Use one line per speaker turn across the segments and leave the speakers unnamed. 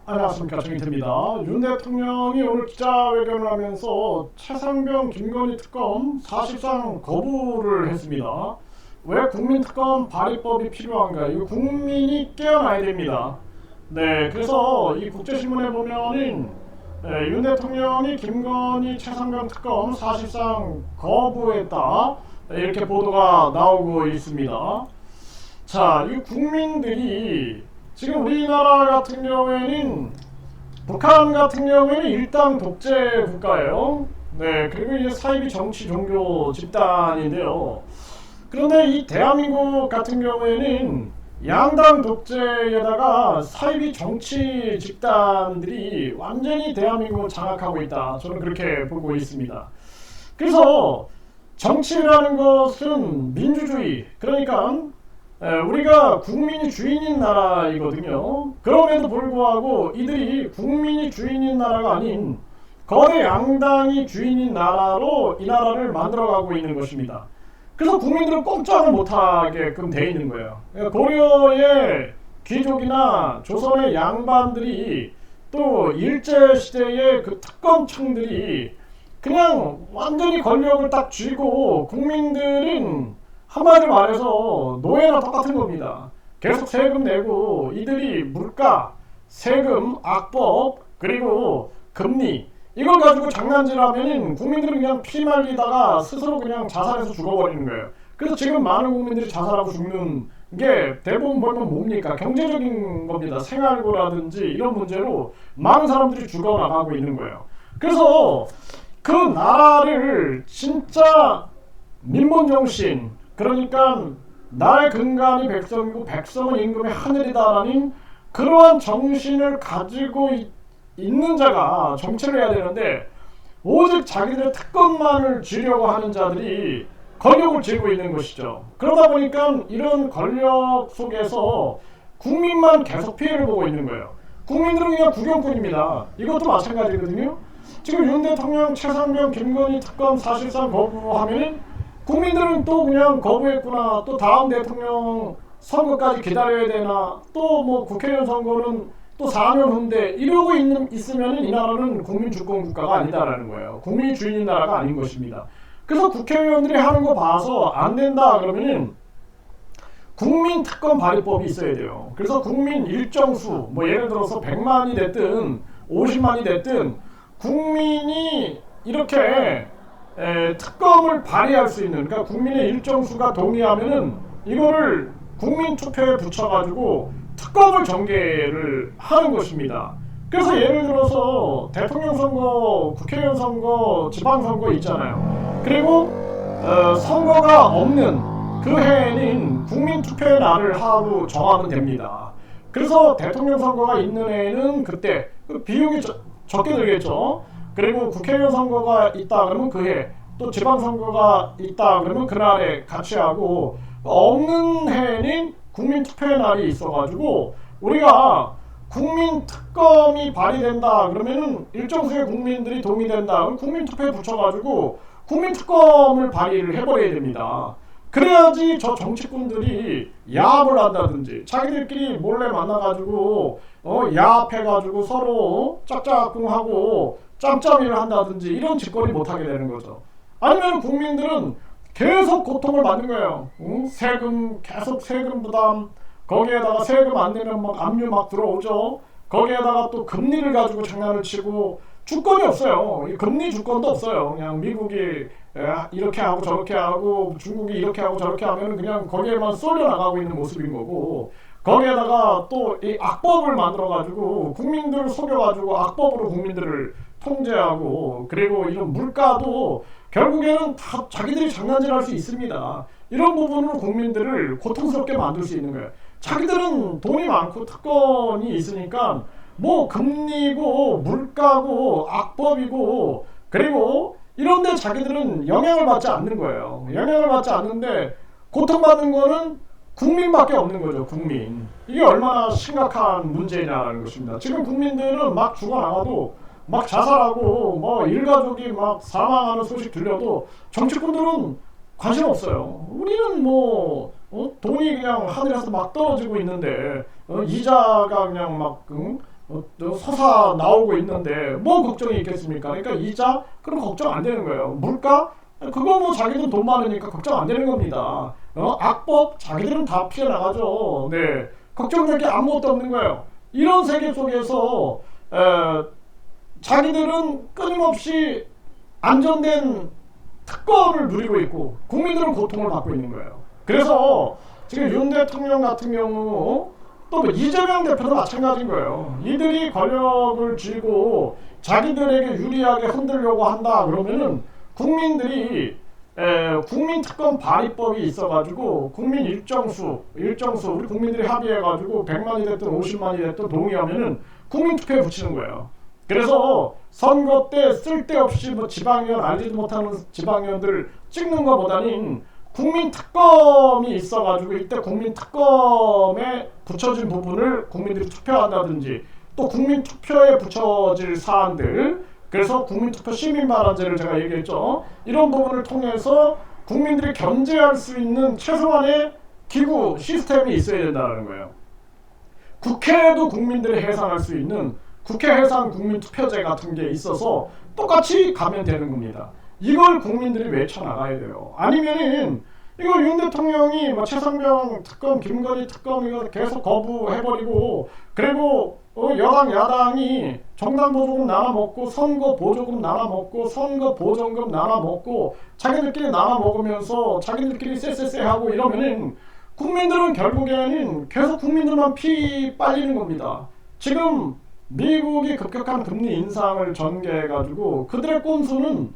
안녕하십니까, 정인태입니다. 윤 대통령이 오늘 기자회견을 하면서 최상병 김건희 특검 사실상 거부를 했습니다. 왜 국민특검 발의법이 필요한가? 이거 국민이 깨어나야 됩니다. 네, 그래서 이 국제신문에 보면은 윤 대통령이 김건희 최상병 특검 사실상 거부했다, 이렇게 보도가 나오고 있습니다. 자, 이 국민들이 지금 우리나라 같은 경우에는, 북한 같은 경우에는 일당 독재 국가예요. 네, 그리고 이제 사이비 정치 종교 집단인데요. 그런데 이 대한민국 같은 경우에는 양당 독재에다가 사이비 정치 집단들이 완전히 대한민국을 장악하고 있다, 저는 그렇게 보고 있습니다. 그래서 정치라는 것은 민주주의, 그러니까 우리가 국민이 주인인 나라이거든요. 그럼에도 불구하고 이들이 국민이 주인인 나라가 아닌 거대 양당이 주인인 나라로 이 나라를 만들어가고 있는 것입니다. 그래서 국민들은 꼼짝을 못하게끔 돼 있는 거예요. 고려의 귀족이나 조선의 양반들이, 또 일제시대의 그 특검청들이 그냥 완전히 권력을 딱 쥐고, 국민들은 한마디로 말해서 노예나 똑같은 겁니다. 계속 세금 내고 이들이 물가, 세금, 악법, 그리고 금리, 이걸 가지고 장난질하면 국민들은 그냥 피 말리다가 스스로 그냥 자살해서 죽어버리는 거예요. 그래서 지금 많은 국민들이 자살하고 죽는 게 대부분 보면 뭡니까? 경제적인 겁니다. 생활고라든지 이런 문제로 많은 사람들이 죽어나가고 있는 거예요. 그래서 그 나라를 진짜 민본정신, 그러니까 나의 근간이 백성이고 백성은 임금의 하늘이다라는 그러한 정신을 가지고 있는 자가 정치를 해야 되는데, 오직 자기들의 특권만을 쥐려고 하는 자들이 권력을 쥐고 있는 것이죠. 그러다 보니까 이런 권력 속에서 국민만 계속 피해를 보고 있는 거예요. 국민들은 그냥 구경꾼입니다. 이것도 마찬가지거든요. 지금 윤 대통령 최상병 김건희 특검 사실상 거부하면 국민들은 또 그냥 거부했구나, 또 다음 대통령 선거까지 기다려야 되나, 또 뭐 국회의원 선거는 또 4년 후인데, 이러고 있으면 이 나라는 국민 주권 국가가 아니다라는 거예요. 국민이 주인인 나라가 아닌 것입니다. 그래서 국회의원들이 하는 거 봐서 안 된다 그러면은 국민 특검 발의법이 있어야 돼요. 그래서 국민 일정 수, 뭐 예를 들어서 100만이 됐든 50만이 됐든 국민이 이렇게 특검을 발의할 수 있는, 그러니까 국민의 일정 수가 동의하면은 이거를 국민 투표에 붙여가지고 특검을 전개를 하는 것입니다. 그래서 예를 들어서 대통령 선거, 국회의원 선거, 지방선거 있잖아요. 그리고 선거가 없는 그 해에는 국민 투표의 날을 하루 정하면 됩니다. 그래서 대통령 선거가 있는 해에는 그때 비용이 적게 들겠죠. 그리고 국회의원 선거가 있다 그러면 그 해, 또 지방선거가 있다 그러면 그날에 같이 하고, 없는 해에는 국민투표의 날이 있어가지고 우리가 국민특검이 발의된다 그러면은 일정 수의 국민들이 동의된다 그럼 국민투표에 붙여가지고 국민특검을 발의를 해버려야 됩니다. 그래야지 저 정치꾼들이 야합을 한다든지 자기들끼리 몰래 만나가지고 야합해가지고 서로 짝짝꿍하고 짬짬이를 한다든지 이런 짓거리 못하게 되는 거죠. 아니면 국민들은 계속 고통을 받는 거예요. 세금, 계속 세금 부담, 거기에다가 세금 안 내면 막 압류 막 들어오죠. 거기에다가 또 금리를 가지고 장난을 치고, 주권이 없어요. 금리 주권도 없어요. 그냥 미국이 이렇게 하고 저렇게 하고 중국이 이렇게 하고 저렇게 하면 그냥 거기에만 쏠려 나가고 있는 모습인 거고, 거기에다가 또 이 악법을 만들어 가지고 국민들을 속여 가지고 악법으로 국민들을 통제하고, 그리고 이런 물가도 결국에는 다 자기들이 장난질할 수 있습니다. 이런 부분으로 국민들을 고통스럽게 만들 수 있는 거예요. 자기들은 돈이 많고 특권이 있으니까 뭐 금리고 물가고 악법이고, 그리고 이런데 자기들은 영향을 받지 않는 거예요. 영향을 받지 않는데 고통받는 거는 국민밖에 없는 거죠. 국민. 이게 얼마나 심각한 문제냐는 것입니다. 지금 국민들은 막 죽어나가도, 막 자살하고 뭐 일가족이 막 사망하는 소식 들려도 정치꾼들은 관심 없어요. 우리는 뭐 돈이 그냥 하늘에서 막 떨어지고 있는데 이자가 그냥 막 서사 나오고 있는데 뭐 걱정이 있겠습니까? 그러니까 이자 그럼 걱정 안 되는 거예요. 물가 그거 뭐 자기들 돈 많으니까 걱정 안 되는 겁니다. 악법 자기들은 다 피해 나가죠. 네, 걱정될 게 아무것도 없는 거예요. 이런 세계 속에서 자기들은 끊임없이 안정된 특권을 누리고 있고 국민들은 고통을 받고 있는 거예요. 그래서 지금 윤 대통령 같은 경우 또뭐 이재명 대표도 마찬가지인 거예요. 이들이 권력을 쥐고 자기들에게 유리하게 흔들려고 한다 그러면은 국민들이 국민특검 발의법이 있어가지고 국민 일정수 우리 국민들이 합의해가지고 100만이 됐든 50만이 됐든 동의하면은 국민투표에 붙이는 거예요. 그래서 선거 때 쓸데없이 뭐 지방의원 알지도 못하는 지방의원들 찍는 것보다는 국민특검이 있어가지고 이때 국민특검에 붙여진 부분을 국민들이 투표한다든지 또 국민투표에 붙여질 사안들 그래서 국민투표 시민발언제를 제가 얘기했죠. 이런 부분을 통해서 국민들이 견제할 수 있는 최소한의 기구 시스템이 있어야 된다는 거예요. 국회에도 국민들이 해상할 수 있는 국회 해상 국민투표제 같은 게 있어서 똑같이 가면 되는 겁니다. 이걸 국민들이 외쳐나가야 돼요. 아니면은 이거 윤 대통령이 뭐 최상병 특검, 김건희 특검 이거 계속 거부해버리고 그리고 여당 야당이 정당 보조금 나눠먹고 선거 보조금 나눠먹고 선거 보전금 나눠먹고 자기들끼리 나눠먹으면서 자기들끼리 쎄쎄쎄하고 이러면은 국민들은 결국에는 계속 국민들만 피 빨리는 겁니다. 지금 미국이 급격한 금리 인상을 전개해가지고 그들의 꼼수는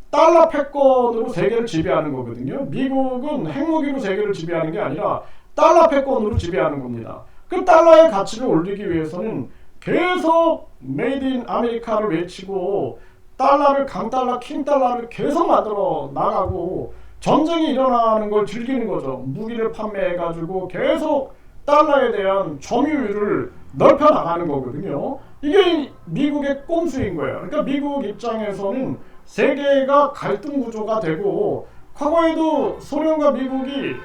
달러 패권으로 세계를 지배하는 거거든요. 미국은 핵무기로 세계를 지배하는 게 아니라 달러 패권으로 지배하는 겁니다. 그 달러의 가치를 올리기 위해서는 계속 메이드 인 아메리카를 외치고 달러를 강달러, 킹달러를 계속 만들어 나가고 전쟁이 일어나는 걸 즐기는 거죠. 무기를 판매해가지고 계속 달러에 대한 점유율을 넓혀 나가는 거거든요. 이게 미국의 꼼수인 거예요. 그러니까 미국 입장에서는 세계가 갈등 구조가 되고 과거에도 소련과 미국이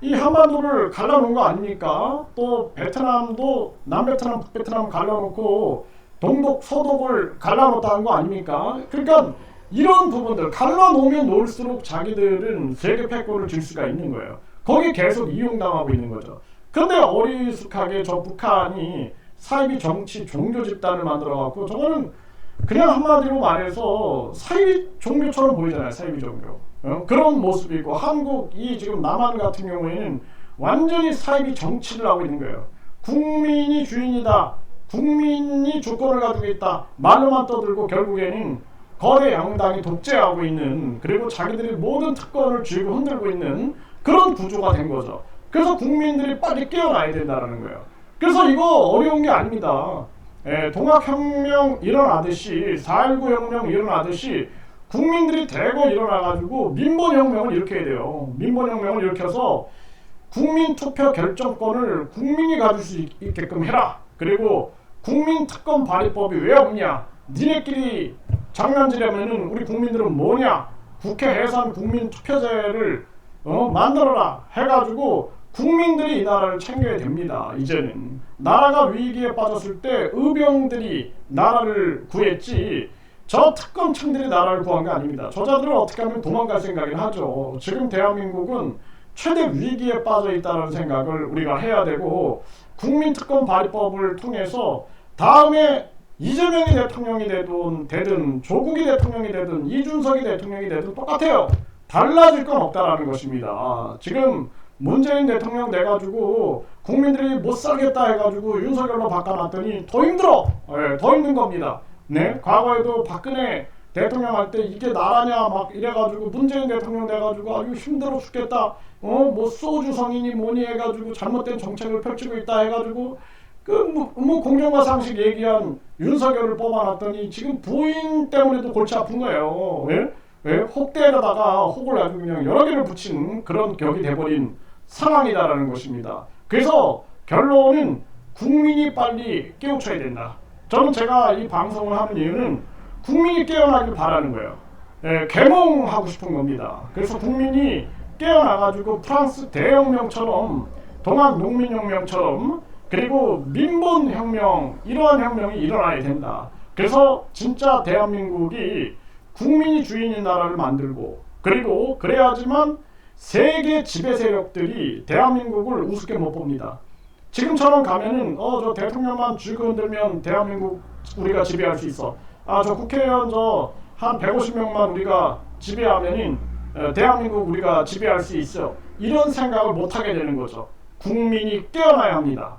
이 한반도를 갈라놓은 거 아닙니까? 또 베트남도 남베트남, 북베트남 갈라놓고 동독, 서독을 갈라놓았다는 거 아닙니까? 그러니까 이런 부분들 갈라놓으면 놓을수록 자기들은 세계 패권을 줄 수가 있는 거예요. 거기 계속 이용당하고 있는 거죠. 근데 어리숙하게 저 북한이 사이비 정치 종교 집단을 만들어갖고 저거는 그냥 한마디로 말해서 사이비 종교처럼 보이잖아요. 사이비 종교. 그런 모습이고 한국이 지금 남한 같은 경우에는 완전히 사이비 정치를 하고 있는 거예요. 국민이 주인이다. 국민이 주권을 가지고 있다. 말로만 떠들고 결국에는 거대 양당이 독재하고 있는 그리고 자기들이 모든 특권을 쥐고 흔들고 있는 그런 구조가 된 거죠. 그래서 국민들이 빨리 깨어나야 된다는 거예요. 그래서 이거 어려운 게 아닙니다. 동학혁명 일어나듯이 4.19 혁명 일어나듯이 국민들이 대거 일어나가지고 민본혁명을 일으켜야 돼요. 민본혁명을 일으켜서 국민투표 결정권을 국민이 가질 수 있게끔 해라. 그리고 국민특검 발의법이 왜 없냐? 니네끼리 장난질하면은 우리 국민들은 뭐냐? 국회 해산 국민투표제를 만들어라 해가지고 국민들이 이 나라를 챙겨야 됩니다. 이제는 나라가 위기에 빠졌을 때 의병들이 나라를 구했지 저 특검층들이 나라를 구한 게 아닙니다. 저자들은 어떻게 하면 도망갈 생각을 하죠. 지금 대한민국은 최대 위기에 빠져 있다는 생각을 우리가 해야 되고 국민특검 발의법을 통해서 다음에 이재명이 대통령이 되든 조국이 대통령이 되든 이준석이 대통령이 되든 똑같아요. 달라질 건 없다라는 것입니다. 지금 문재인 대통령 돼가지고 국민들이 못 살겠다 해가지고 윤석열로 바꿔놨더니 더 힘들어. 더 힘든 겁니다. 네, 과거에도 박근혜 대통령 할 때 이게 나라냐 막 이래가지고 문재인 대통령 돼가지고 아주 힘들어 죽겠다. 뭐 소주 성인이 뭐니 해가지고 잘못된 정책을 펼치고 있다 해가지고 뭐 공정과 상식 얘기한 윤석열을 뽑아놨더니 지금 부인 때문에도 골치 아픈 거예요. 왜? 혹대에다가 혹을 아주 그냥 여러 개를 붙인 그런 격이 돼버린 상황이다라는 것입니다. 그래서 결론은 국민이 빨리 깨우쳐야 된다. 저는 제가 이 방송을 하는 이유는 국민이 깨어나길 바라는 거예요. 계몽하고 싶은 겁니다. 그래서 국민이 깨어나가지고 프랑스 대혁명처럼 동학 농민혁명처럼 그리고 민본혁명, 이러한 혁명이 일어나야 된다. 그래서 진짜 대한민국이 국민이 주인인 나라를 만들고, 그리고 그래야지만 세계 지배 세력들이 대한민국을 우습게 못 봅니다. 지금처럼 가면은 저 대통령만 쥐고 흔들면 대한민국 우리가 지배할 수 있어. 저 국회의원 한 150명만 우리가 지배하면은 대한민국 우리가 지배할 수 있어. 이런 생각을 못 하게 되는 거죠. 국민이 깨어나야 합니다.